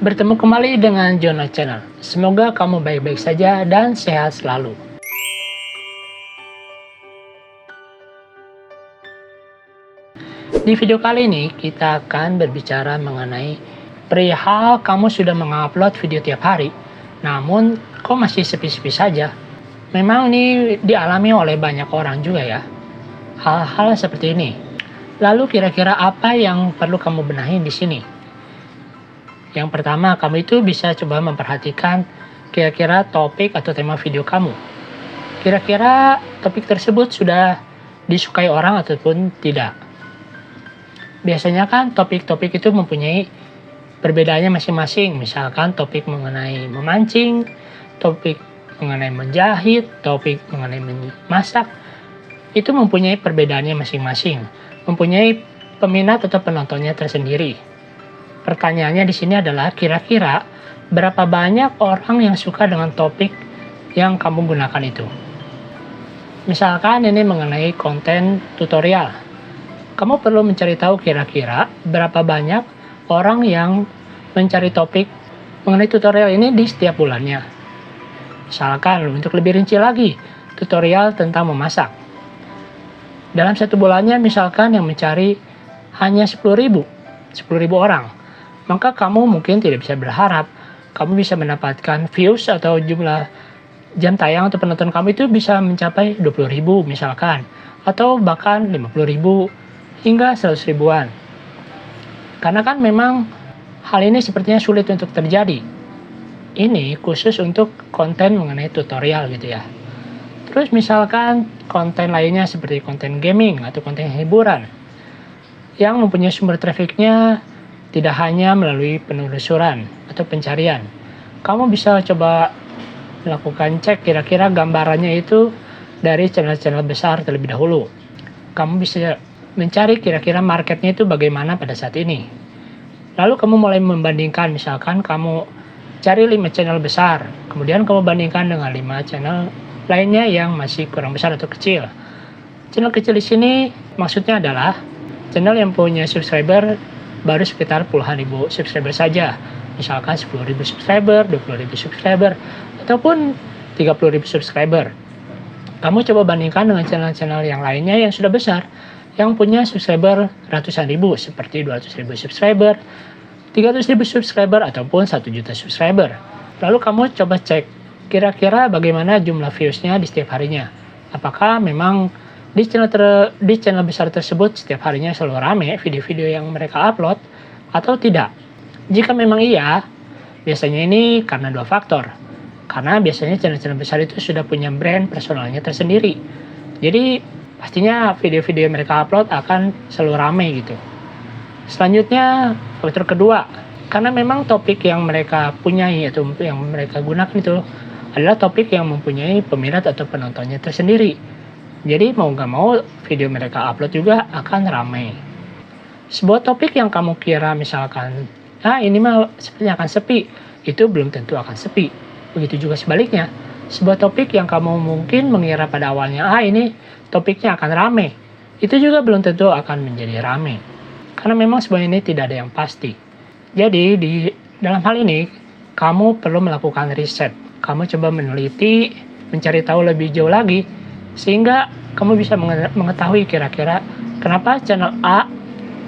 Bertemu kembali dengan Jono Channel. Semoga kamu baik-baik saja dan sehat selalu. Di video kali ini kita akan berbicara mengenai perihal kamu sudah mengupload video tiap hari, namun kok masih sepi-sepi saja. Memang ini dialami oleh banyak orang juga ya, hal-hal seperti ini. Lalu kira-kira apa yang perlu kamu benahi di sini? Yang pertama, kamu itu bisa coba memperhatikan kira-kira topik atau tema video kamu. Kira-kira topik tersebut sudah disukai orang ataupun tidak. Biasanya kan topik-topik itu mempunyai perbedaannya masing-masing. Misalkan topik mengenai memancing, topik mengenai menjahit, topik mengenai memasak. Itu mempunyai perbedaannya masing-masing. Mempunyai peminat atau penontonnya tersendiri. Pertanyaannya di sini adalah kira-kira berapa banyak orang yang suka dengan topik yang kamu gunakan itu. Misalkan ini mengenai konten tutorial. Kamu perlu mencari tahu kira-kira berapa banyak orang yang mencari topik mengenai tutorial ini di setiap bulannya. Misalkan untuk lebih rinci lagi, tutorial tentang memasak. Dalam satu bulannya misalkan yang mencari hanya 10.000 orang. Maka kamu mungkin tidak bisa berharap kamu bisa mendapatkan views atau jumlah jam tayang atau penonton kamu itu bisa mencapai 20.000 misalkan, atau bahkan 50.000 hingga 100 ribuan. Karena kan memang hal ini sepertinya sulit untuk terjadi. Ini khusus untuk konten mengenai tutorial gitu ya. Terus misalkan konten lainnya seperti konten gaming atau konten hiburan yang mempunyai sumber trafficnya tidak hanya melalui penelusuran atau pencarian. Kamu bisa coba melakukan cek kira-kira gambarannya itu dari channel-channel besar terlebih dahulu. Kamu bisa mencari kira-kira marketnya itu bagaimana pada saat ini. Lalu kamu mulai membandingkan, misalkan kamu cari 5 channel besar, kemudian kamu bandingkan dengan 5 channel lainnya yang masih kurang besar atau kecil. Channel kecil di sini maksudnya adalah channel yang punya subscriber baru sekitar puluhan ribu subscriber saja. Misalkan 10.000 subscriber, 20.000 subscriber, ataupun 30.000 subscriber. Kamu coba bandingkan dengan channel-channel yang lainnya yang sudah besar, yang punya subscriber ratusan ribu, seperti 200.000 subscriber, 300.000 subscriber, ataupun 1 juta subscriber. Lalu kamu coba cek, kira-kira bagaimana jumlah viewsnya di setiap harinya. Apakah memang di channel besar tersebut setiap harinya selalu rame video-video yang mereka upload, atau tidak? Jika memang iya, biasanya ini karena 2 faktor. Karena biasanya channel-channel besar itu sudah punya brand personalnya tersendiri. Jadi pastinya video-video yang mereka upload akan selalu ramai gitu. Selanjutnya, faktor kedua, karena memang topik yang mereka punyai atau yang mereka gunakan itu adalah topik yang mempunyai peminat atau penontonnya tersendiri. Jadi mau nggak mau video mereka upload juga akan ramai. Sebuah topik yang kamu kira misalkan, ini mah sepertinya akan sepi, itu belum tentu akan sepi. Begitu juga sebaliknya. Sebuah topik yang kamu mungkin mengira pada awalnya, ini topiknya akan rame, itu juga belum tentu akan menjadi rame. Karena memang sebenarnya ini tidak ada yang pasti. Jadi dalam hal ini, kamu perlu melakukan riset. Kamu coba meneliti, mencari tahu lebih jauh lagi, sehingga kamu bisa mengetahui kira-kira kenapa channel A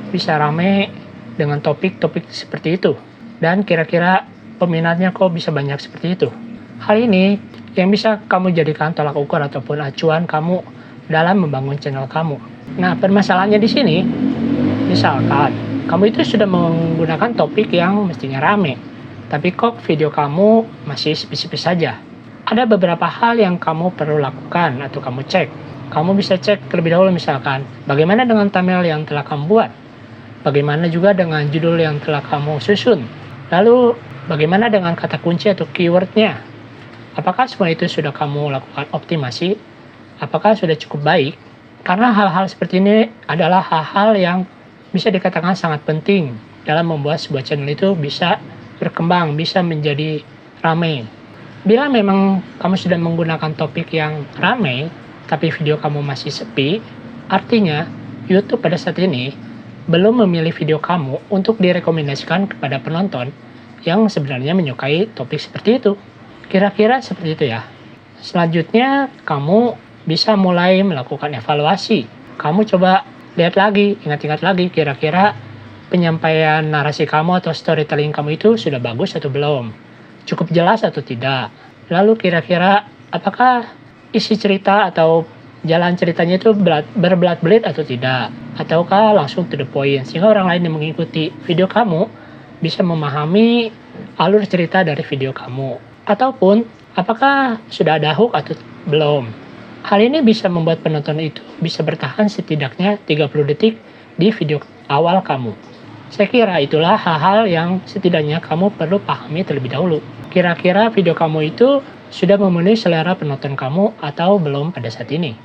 bisa rame dengan topik-topik seperti itu. Dan kira-kira peminatnya kok bisa banyak seperti itu. Hal ini yang bisa kamu jadikan tolak ukur ataupun acuan kamu dalam membangun channel kamu. Nah, permasalahannya di sini, misalkan kamu itu sudah menggunakan topik yang mestinya rame, tapi kok video kamu masih sepi-sepi saja. Ada beberapa hal yang kamu perlu lakukan atau kamu cek. Kamu bisa cek terlebih dahulu misalkan, bagaimana dengan thumbnail yang telah kamu buat? Bagaimana juga dengan judul yang telah kamu susun? Lalu, bagaimana dengan kata kunci atau keywordnya? Apakah semua itu sudah kamu lakukan optimasi? Apakah sudah cukup baik? Karena hal-hal seperti ini adalah hal-hal yang bisa dikatakan sangat penting dalam membuat sebuah channel itu bisa berkembang, bisa menjadi ramai. Bila memang kamu sudah menggunakan topik yang ramai, tapi video kamu masih sepi, artinya YouTube pada saat ini belum memilih video kamu untuk direkomendasikan kepada penonton yang sebenarnya menyukai topik seperti itu. Kira-kira seperti itu ya. Selanjutnya, kamu bisa mulai melakukan evaluasi. Kamu coba lihat lagi, ingat-ingat lagi, kira-kira penyampaian narasi kamu atau storytelling kamu itu sudah bagus atau belum? Cukup jelas atau tidak? Lalu kira-kira apakah isi cerita atau jalan ceritanya itu berbelat-belit atau tidak? Ataukah langsung to the point, sehingga orang lain yang mengikuti video kamu bisa memahami alur cerita dari video kamu? Ataupun apakah sudah ada hook atau belum? Hal ini bisa membuat penonton itu bisa bertahan setidaknya 30 detik di video awal kamu. Saya kira itulah hal-hal yang setidaknya kamu perlu pahami terlebih dahulu. Kira-kira video kamu itu sudah memenuhi selera penonton kamu atau belum pada saat ini?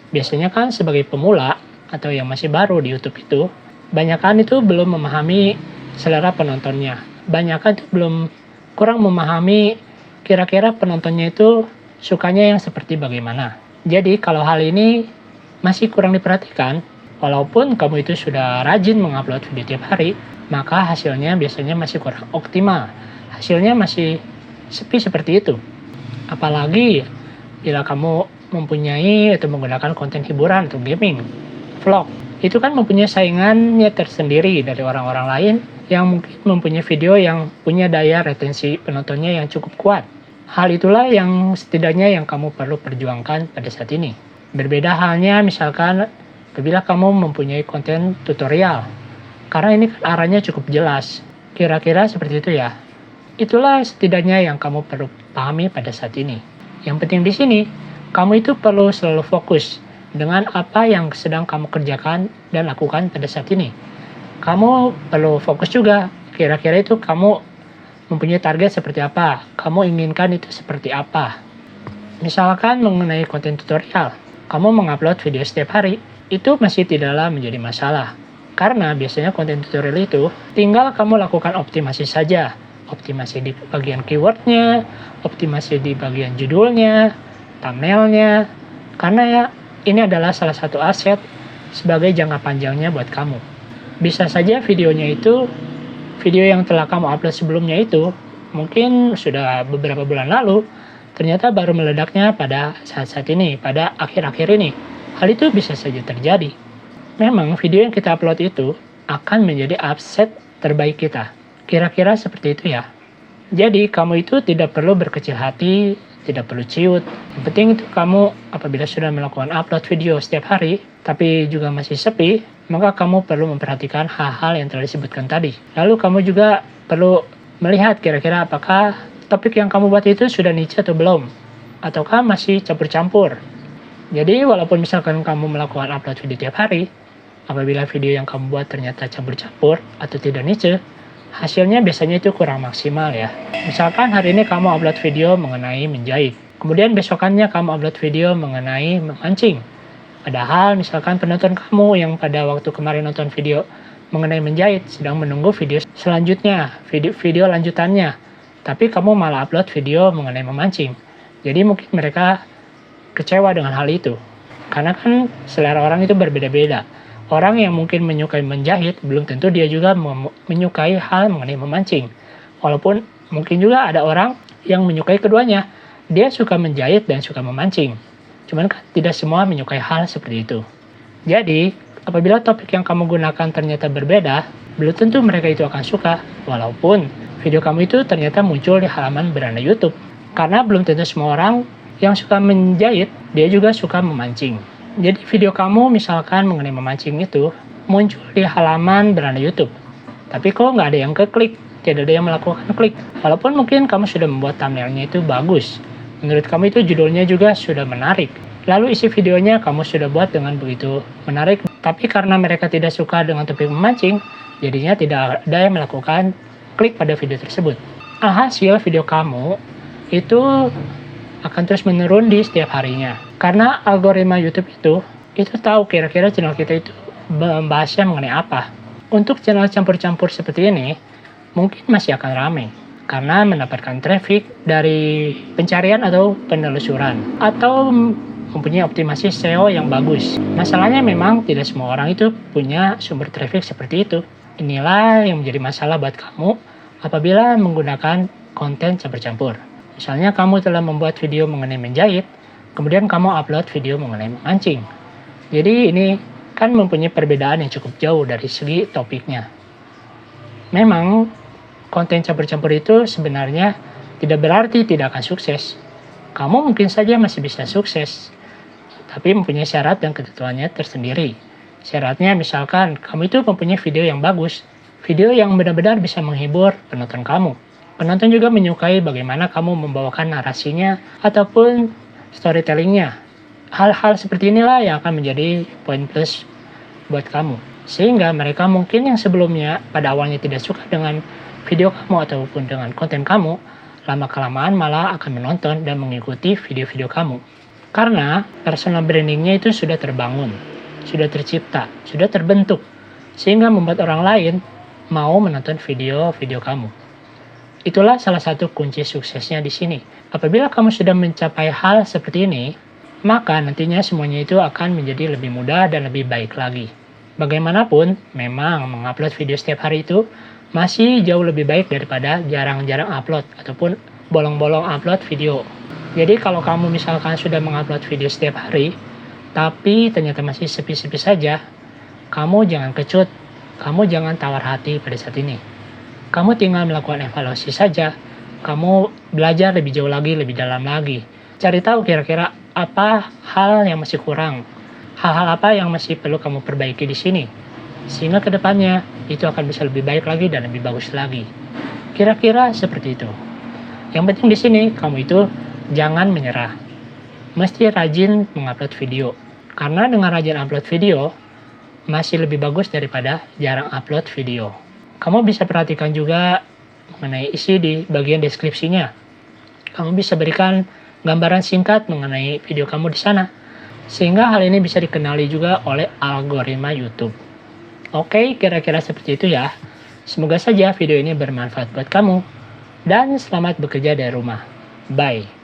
Biasanya kan sebagai pemula atau yang masih baru di YouTube itu, banyakan itu belum memahami selera penontonnya. Banyakan itu kurang memahami kira-kira penontonnya itu sukanya yang seperti bagaimana. Jadi kalau hal ini masih kurang diperhatikan, walaupun kamu itu sudah rajin mengupload video tiap hari, maka hasilnya biasanya masih kurang optimal. Hasilnya masih sepi seperti itu. Apalagi bila kamu mempunyai atau menggunakan konten hiburan atau gaming, vlog. Itu kan mempunyai saingannya tersendiri dari orang-orang lain yang mungkin mempunyai video yang punya daya retensi penontonnya yang cukup kuat. Hal itulah yang setidaknya yang kamu perlu perjuangkan pada saat ini. Berbeda halnya misalkan apabila kamu mempunyai konten tutorial. Karena ini kan arahnya cukup jelas. Kira-kira seperti itu ya. Itulah setidaknya yang kamu perlu pahami pada saat ini. Yang penting di sini, kamu itu perlu selalu fokus dengan apa yang sedang kamu kerjakan dan lakukan pada saat ini. Kamu perlu fokus juga, kira-kira itu kamu mempunyai target seperti apa, kamu inginkan itu seperti apa. Misalkan mengenai konten tutorial, kamu mengupload video setiap hari, itu masih tidaklah menjadi masalah. Karena biasanya konten tutorial itu tinggal kamu lakukan optimasi saja. Optimasi di bagian keywordnya, optimasi di bagian judulnya, thumbnailnya. Karena ya ini adalah salah satu aset sebagai jangka panjangnya buat kamu. Bisa saja videonya itu, video yang telah kamu upload sebelumnya itu, mungkin sudah beberapa bulan lalu, ternyata baru meledaknya pada saat-saat ini, pada akhir-akhir ini. Hal itu bisa saja terjadi. Memang video yang kita upload itu akan menjadi aset terbaik kita. Kira-kira seperti itu ya. Jadi kamu itu tidak perlu berkecil hati, tidak perlu ciut. Yang penting itu kamu apabila sudah melakukan upload video setiap hari, tapi juga masih sepi, maka kamu perlu memperhatikan hal-hal yang telah disebutkan tadi. Lalu kamu juga perlu melihat kira-kira apakah topik yang kamu buat itu sudah niche atau belum, ataukah masih campur-campur. Jadi walaupun misalkan kamu melakukan upload video tiap hari, apabila video yang kamu buat ternyata campur-campur atau tidak niche, hasilnya biasanya itu kurang maksimal ya. Misalkan hari ini kamu upload video mengenai menjahit, kemudian besokannya kamu upload video mengenai memancing. Padahal misalkan penonton kamu yang pada waktu kemarin nonton video mengenai menjahit sedang menunggu video selanjutnya, video lanjutannya. Tapi kamu malah upload video mengenai memancing. Jadi mungkin mereka kecewa dengan hal itu. Karena kan selera orang itu berbeda-beda. Orang yang mungkin menyukai menjahit, belum tentu dia juga menyukai hal mengenai memancing. Walaupun mungkin juga ada orang yang menyukai keduanya. Dia suka menjahit dan suka memancing. Cuman kan tidak semua menyukai hal seperti itu. Jadi, apabila topik yang kamu gunakan ternyata berbeda, belum tentu mereka itu akan suka. Walaupun video kamu itu ternyata muncul di halaman beranda YouTube. Karena belum tentu semua orang yang suka menjahit, dia juga suka memancing. Jadi video kamu misalkan mengenai memancing itu muncul di halaman beranda YouTube. Tapi kok nggak ada yang keklik, tidak ada yang melakukan klik. Walaupun mungkin kamu sudah membuat thumbnailnya itu bagus. Menurut kamu itu judulnya juga sudah menarik. Lalu isi videonya kamu sudah buat dengan begitu menarik. Tapi karena mereka tidak suka dengan topik memancing, jadinya tidak ada yang melakukan klik pada video tersebut. Alhasil video kamu itu akan terus menurun di setiap harinya. Karena algoritma YouTube itu tahu kira-kira channel kita itu membahasnya mengenai apa. Untuk channel campur-campur seperti ini, mungkin masih akan ramai. Karena mendapatkan traffic dari pencarian atau penelusuran. Atau mempunyai optimasi SEO yang bagus. Masalahnya memang tidak semua orang itu punya sumber traffic seperti itu. Inilah yang menjadi masalah buat kamu apabila menggunakan konten campur-campur. Misalnya kamu telah membuat video mengenai menjahit, kemudian kamu upload video mengenai memancing. Jadi ini kan mempunyai perbedaan yang cukup jauh dari segi topiknya. Memang konten campur-campur itu sebenarnya tidak berarti tidak akan sukses. Kamu mungkin saja masih bisa sukses, tapi mempunyai syarat dan ketentuannya tersendiri. Syaratnya misalkan kamu itu mempunyai video yang bagus, video yang benar-benar bisa menghibur penonton kamu. Penonton juga menyukai bagaimana kamu membawakan narasinya ataupun storytellingnya. Hal-hal seperti inilah yang akan menjadi poin plus buat kamu. Sehingga mereka mungkin yang sebelumnya pada awalnya tidak suka dengan video kamu ataupun dengan konten kamu, lama-kelamaan malah akan menonton dan mengikuti video-video kamu. Karena personal brandingnya itu sudah terbangun, sudah tercipta, sudah terbentuk, sehingga membuat orang lain mau menonton video-video kamu. Itulah salah satu kunci suksesnya di sini. Apabila kamu sudah mencapai hal seperti ini, maka nantinya semuanya itu akan menjadi lebih mudah dan lebih baik lagi. Bagaimanapun, memang mengupload video setiap hari itu masih jauh lebih baik daripada jarang-jarang upload ataupun bolong-bolong upload video. Jadi kalau kamu misalkan sudah mengupload video setiap hari, tapi ternyata masih sepi-sepi saja, kamu jangan kecut, kamu jangan tawar hati pada saat ini. Kamu tinggal melakukan evaluasi saja, kamu belajar lebih jauh lagi, lebih dalam lagi. Cari tahu kira-kira apa hal yang masih kurang, hal-hal apa yang masih perlu kamu perbaiki di sini. Sehingga kedepannya itu akan bisa lebih baik lagi dan lebih bagus lagi. Kira-kira seperti itu. Yang penting di sini kamu itu jangan menyerah. Mesti rajin mengupload video. Karena dengan rajin upload video masih lebih bagus daripada jarang upload video. Kamu bisa perhatikan juga mengenai isi di bagian deskripsinya. Kamu bisa berikan gambaran singkat mengenai video kamu di sana. Sehingga hal ini bisa dikenali juga oleh algoritma YouTube. Oke, kira-kira seperti itu ya. Semoga saja video ini bermanfaat buat kamu. Dan selamat bekerja dari rumah. Bye.